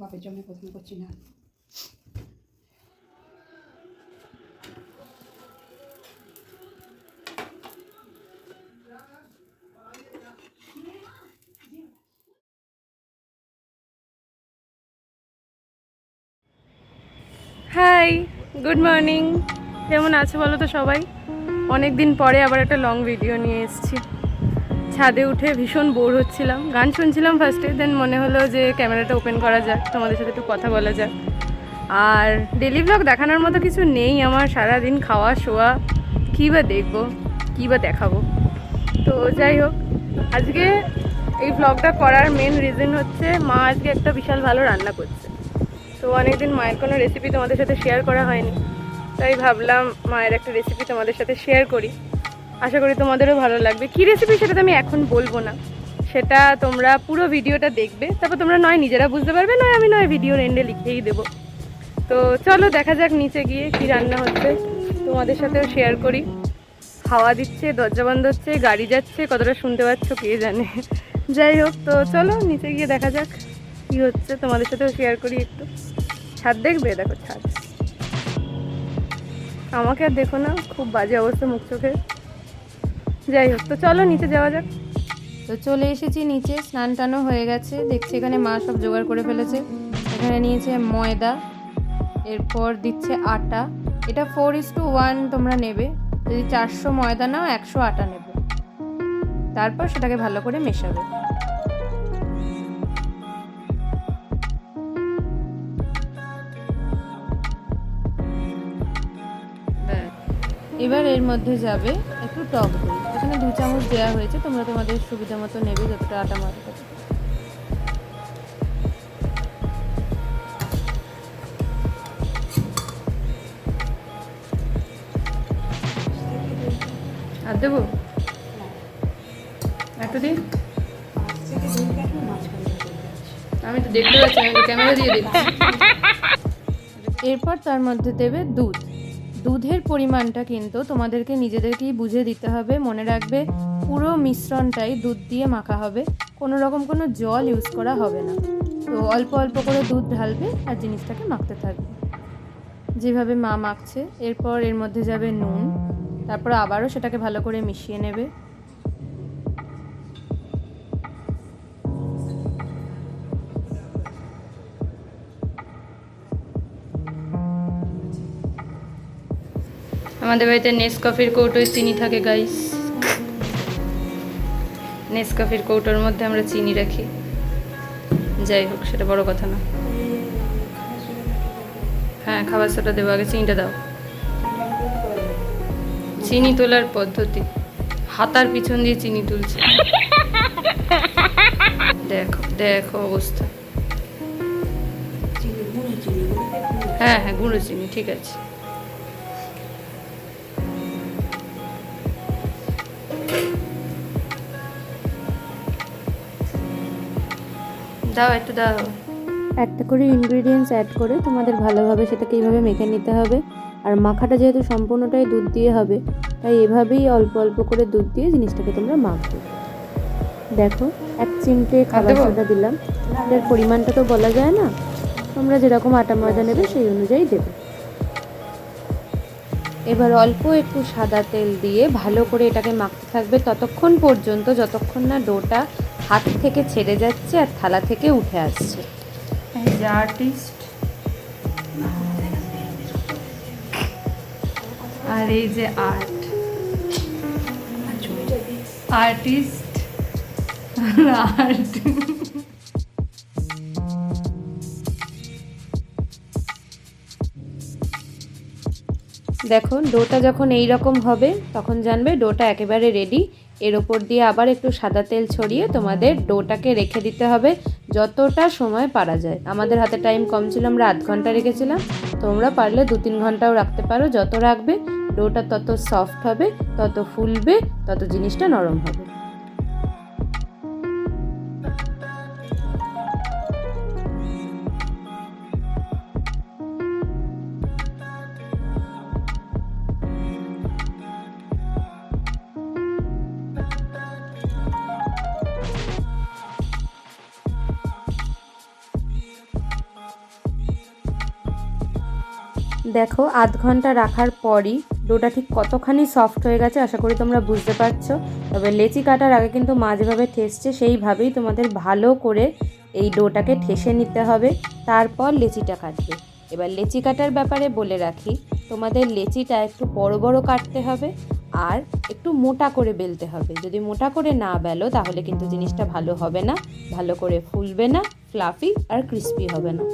বাপের জন্য প্রথমে করছি না। Hi, good morning. কেমন আছে বলো তো সবাই? অনেক দিন পরে আবার একটা লং ভিডিও নিয়ে এসেছি। ছাদে উঠে ভীষণ বোর হচ্ছিলাম, গান শুনছিলাম ফার্স্টে, দেন মনে হলো যে ক্যামেরাটা ওপেন করা যাক, তোমাদের সাথে একটু কথা বলা যাক। আর ডেলি ব্লগ দেখানোর মতো কিছু নেই আমার, সারাদিন খাওয়া শোয়া, কী বা দেখবো, কী বা দেখাবো। তো যাই হোক, আজকে এই ব্লগটা করার মেন রিজন হচ্ছে মা আজকে একটা বিশাল ভালো রান্না করছে। তো অনেকদিন মায়ের কোনো রেসিপি তোমাদের সাথে শেয়ার করা হয়নি, তাই ভাবলাম মায়ের একটা রেসিপি তোমাদের সাথে শেয়ার করি। আশা করি তোমাদেরও ভালো লাগবে। কী রেসিপি সেটা তো আমি এখন বলবো না, সেটা তোমরা পুরো ভিডিওটা দেখবে, তারপর তোমরা নয় নিজেরা বুঝতে পারবে, নয় ভিডিওর এন্ডে লিখেই দেবো। তো চলো দেখা যাক নিচে গিয়ে কী রান্না হচ্ছে, তোমাদের সাথেও শেয়ার করি। হাওয়া দিচ্ছে, দরজা বন্ধ হচ্ছে, গাড়ি যাচ্ছে, কতটা শুনতে পাচ্ছ কে জানে। যাই হোক, তো চলো নিচে গিয়ে দেখা যাক কী হচ্ছে, তোমাদের সাথেও শেয়ার করি একটু। ছাদ দেখবে? দেখো ছাদ, আমাকে আর দেখো না, খুব বাজে অবস্থা মুখ চোখের। যাই হোক, তো চলো নিচে যাওয়া যাক। তো চলে এসেছি নিচে, স্নান টানও হয়ে গেছে। দেখছি এখানে মা সব জোগাড় করে ফেলেছে। এখানে নিয়েছে ময়দা, এরপর দিচ্ছে আটা। এটা 4:1 তোমরা নেবে, যদি 400 ময়দা নাও 100 আটা নেবে। তারপর সেটাকে ভালো করে মেশাবে। এবার এর মধ্যে যাবে একটু টক দই। এখানে 2 চামচ দেওয়া হয়েছে, তোমরা তোমাদের সুবিধা মতো নেবে যতটা আটা ময়দা থাকে। আর দেবো একটু দিন, আমি তো দেখতে পাচ্ছি, আমি ক্যামেরা দিয়ে দিচ্ছি। এরপর তার মধ্যে দেবে দুধ। দুধের পরিমাণটা কিন্তু তোমাদেরকে নিজেদেরকেই বুঝে দিতে হবে। মনে রাখবে পুরো মিশ্রণটাই দুধ দিয়ে মাখা হবে, কোনো রকম কোনো জল ইউজ করা হবে না। তো অল্প অল্প করে দুধ ঢালবে আর জিনিসটাকে মাখতে থাকবে যেভাবে মা মাখছে। এরপর এর মধ্যে যাবে নুন, তারপর আবারও সেটাকে ভালো করে মিশিয়ে নেবে। আমাদের বাড়িতে নেসকফির কৌটোয় চিনি থাকে গাইস। নেসকফির কৌটোর মধ্যে আমরা চিনি রাখি। যাই হোক, সেটা বড় কথা না। হ্যাঁ, খাবার সোডা দেবো, আগে চিনিটা দাও। চিনি তোলার পদ্ধতি, হাতার পিছন দিয়ে চিনি তুলছে। দেখো দেখো অবস্থা। হ্যাঁ হ্যাঁ, গুঁড়ো চিনি, ঠিক আছে। দাও একটু দাও। একটা করে ইনগ্রিডিয়েন্টস অ্যাড করে তোমাদের ভালোভাবে সেটাকে এইভাবে মেখে নিতে হবে। আর মাখাটা যেহেতু সম্পূর্ণটাই দুধ দিয়ে হবে, তাই এভাবেই অল্প অল্প করে দুধ দিয়ে জিনিসটাকে তোমরা মাখবে। দেখো 1 চিমটে খাবার সোডা দিলাম, এর পরিমাণটা তো বলা যায় না, তোমরা যেরকম আটা ময়দা নেবে সেই অনুযায়ী দেবে। এবার অল্প একটু সাদা তেল দিয়ে ভালো করে এটাকে মাখতে থাকবে ততক্ষণ পর্যন্ত যতক্ষণ না ডোটা হাত থেকে ছেড়ে যাচ্ছে আর থালা থেকে উঠে আসছে। এই যে আর্টিস্ট, আর এই যে আর্টিস্ট আর্ট। দেখো ডোটা যখন এই রকম হবে তখন জানবে ডোটা একেবারে রেডি। এর ওপর দিয়ে আবার একটু সাদা তেল ছড়িয়ে তোমাদের ডোটাকে রেখে দিতে হবে যতটা সময় পারা যায়। আমাদের হাতে টাইম কম ছিল, আমরা 1/2 ঘন্টা রেখেছিলাম। তোমরা পারলে 2-3 ঘন্টাও রাখতে পারো। যত রাখবে ডোটা তত সফট হবে, তত ফুলবে, তত জিনিসটা নরম হবে। দেখো আধ ঘন্টা রাখার পরই ডোটা ঠিক কতখানি সফট হয়ে গেছে আশা করি তোমরা বুঝতে পারছো। তবে লেচি কাটার আগে কিন্তু মা যেভাবে ঠেসছে সেইভাবেই তোমাদের ভালো করে এই ডোটাকে ঠেসে নিতে হবে, তারপর লেচিটা কাটবে। এবার লেচি কাটার ব্যাপারে বলে রাখি, তোমাদের লেচিটা একটু বড় বড় কাটতে হবে আর একটু মোটা করে বেলতে হবে। যদি মোটা করে না বেলো তাহলে কিন্তু জিনিসটা ভালো হবে না, ভালো করে ফুলবে না, ফ্লাফি আর ক্রিস্পি হবে না।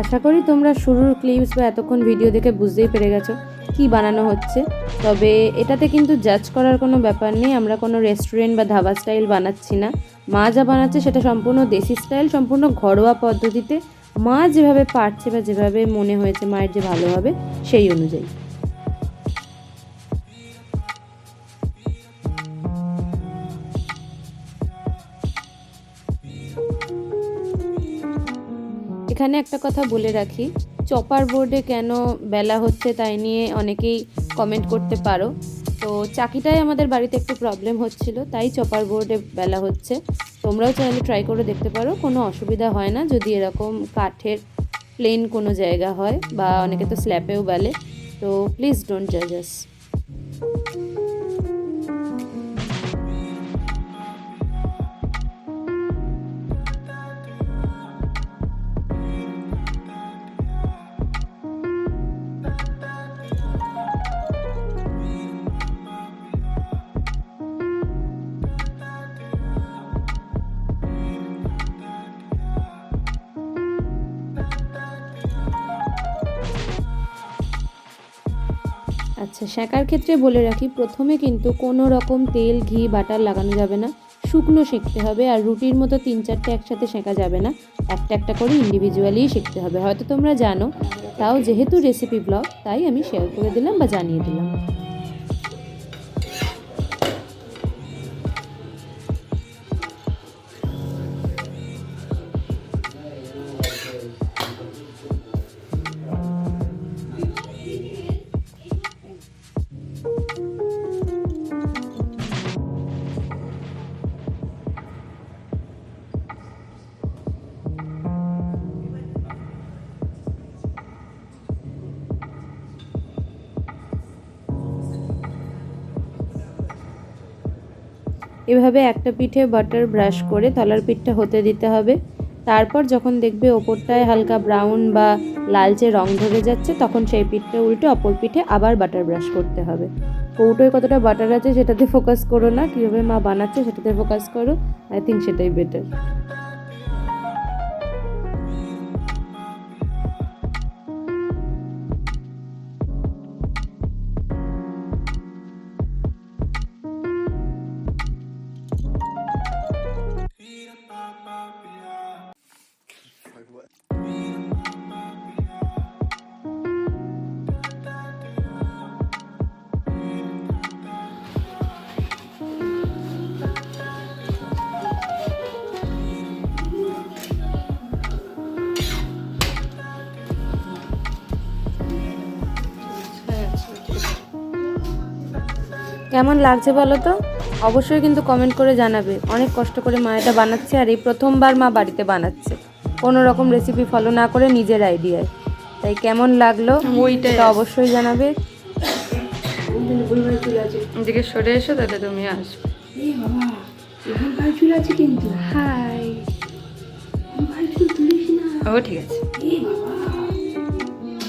আশা করি তোমরা শুরুর ক্লিপস বা এতক্ষণ ভিডিও দেখে বুঝতেই পেরে গেছো কি বানানো হচ্ছে। তবে এটাতে কিন্তু জাজ করার কোনো ব্যাপার নেই, আমরা কোনো রেস্টুরেন্ট বা ধাবা স্টাইল বানাচ্ছি না। মা যা বানাচ্ছে সেটা সম্পূর্ণ দেশি স্টাইল, সম্পূর্ণ ঘরোয়া পদ্ধতিতে মা যেভাবে পারছে বা যেভাবে মনে হয়েছে মায়ের যে ভালো হবে সেই অনুযায়ী। এখানে একটা কথা বলে রাখি, চপার বোর্ডে কেন বেলা হচ্ছে তাই নিয়ে অনেকেই কমেন্ট করতে পারো। তো চাকিটাই আমাদের বাড়িতে একটু প্রবলেম হচ্ছিল, তাই চপার বোর্ডে বেলা হচ্ছে। তোমরাও চাইলে ট্রাই করে দেখতে পারো, কোনো অসুবিধা হয় না যদি এরকম কাঠের প্লেন কোনো জায়গা হয়, বা অনেকে তো স্ল্যাপেও বেলে। তো প্লিজ ডোন্ট জাজ আস। আচ্ছা, সেঁকার ক্ষেত্রে বলে রাখি, প্রথমে কিন্তু কোনো রকম তেল, ঘি, বাটার লাগানো যাবে না, শুকনো সেঁকতে হবে। আর রুটির মতো 3-4টে একসাথে সেঁকা যাবে না, একটা একটা করে ইন্ডিভিজুয়ালিই শিখতে হবে। হয়তো তোমরা জানো, তাও যেহেতু রেসিপি ব্লগ তাই আমি শেয়ার করে দিলাম বা জানিয়ে দিলাম। এভাবে একটা পিঠে বাটার ব্রাশ করে তলার পিঠটা হতে দিতে হবে। তারপর যখন দেখবে ওপরটায় হালকা ব্রাউন বা লালচে রং ধরে যাচ্ছে, তখন সেই পিঠটা উল্টে অপর পিঠে আবার বাটার ব্রাশ করতে হবে। কৌটোয় কতটা বাটার আছে সেটাতে ফোকাস করো না, কীভাবে মা বানাচ্ছে সেটাতে ফোকাস করো। আই থিঙ্ক সেটাই বেটার। কেমন লাগছে বলো তো? অবশ্যই কিন্তু কমেন্ট করে জানাবে। অনেক কষ্ট করে মা এটা বানাচ্ছে, আর এই প্রথমবার মা বাড়িতে বানাচ্ছে কোনো রকম রেসিপি ফলো না করে নিজের আইডিয়ায়। তাই কেমন লাগলো ওইটা অবশ্যই জানাবে। কিন্তু নকুল ভাই চুল আছে। এদিকে সরে এসো, তাহলে তুমি আসবে। এই বাবা, নকুল ভাই চুল আছে কিন্তু। হাই। নকুল ভাই চুল তুলিস না। ও ঠিক আছে। এই বাবা,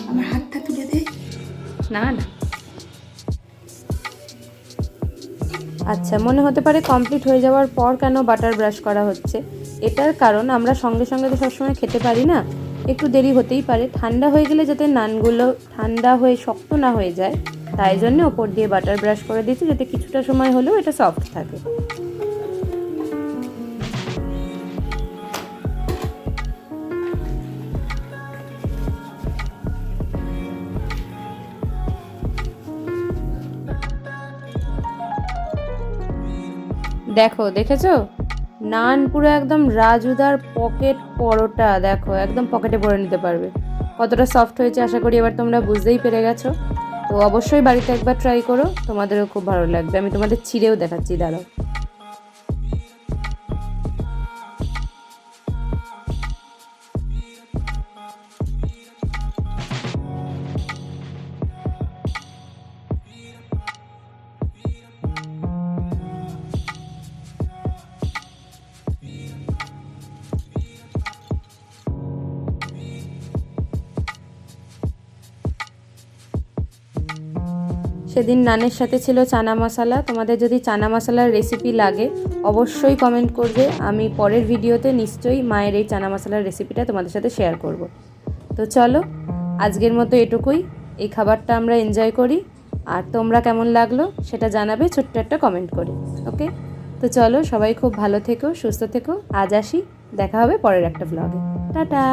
আমার হাতটা তুলে দে। না না। আচ্ছা, মনে হতে পারে কমপ্লিট হয়ে যাওয়ার পর কেন বাটার ব্রাশ করা হচ্ছে। এটার কারণ আমরা সঙ্গে সঙ্গে তো সবসময় খেতে পারি না, একটু দেরি হতেই পারে। ঠান্ডা হয়ে গেলে যাতে নানগুলো ঠান্ডা হয়ে শক্ত না হয়ে যায়, তাই জন্য ওপর দিয়ে বাটার ব্রাশ করে দিচ্ছি, যাতে কিছুটা সময় হলেও এটা সফট থাকে। দেখো, দেখেছো নান পুরো একদম রাজুদার পকেট পরোটা। দেখো একদম পকেটে পরে নিতে পারবে। কতটা সফট হয়েছে আশা করি এবার তোমরা বুঝতেই পেরে গেছো। তো অবশ্যই বাড়িতে একবার ট্রাই করো, তোমাদেরও খুব ভালো লাগবে। আমি তোমাদের ছিঁড়েও দেখাচ্ছি, দাঁড়াও। সেদিন নানের সাথে ছিল চানা মশলা। তোমাদের যদি চানা মশলার রেসিপি লাগে অবশ্যই কমেন্ট করবে। আমি পরের ভিডিওতে নিশ্চয়ই মায়ের এই চানা মশলার রেসিপিটা তোমাদের সাথে শেয়ার করব। তো চলো, আজকের মতো এটুকুই। এই খাবারটা আমরা এনজয় করি, আর তোমরা কেমন লাগলো সেটা জানাবে ছোট্ট একটা কমেন্ট করে। ওকে, তো চলো, সবাই খুব ভালো থেকো, সুস্থ থেকো। আজ আসি, দেখা হবে পরের একটা ব্লগে। টাটা।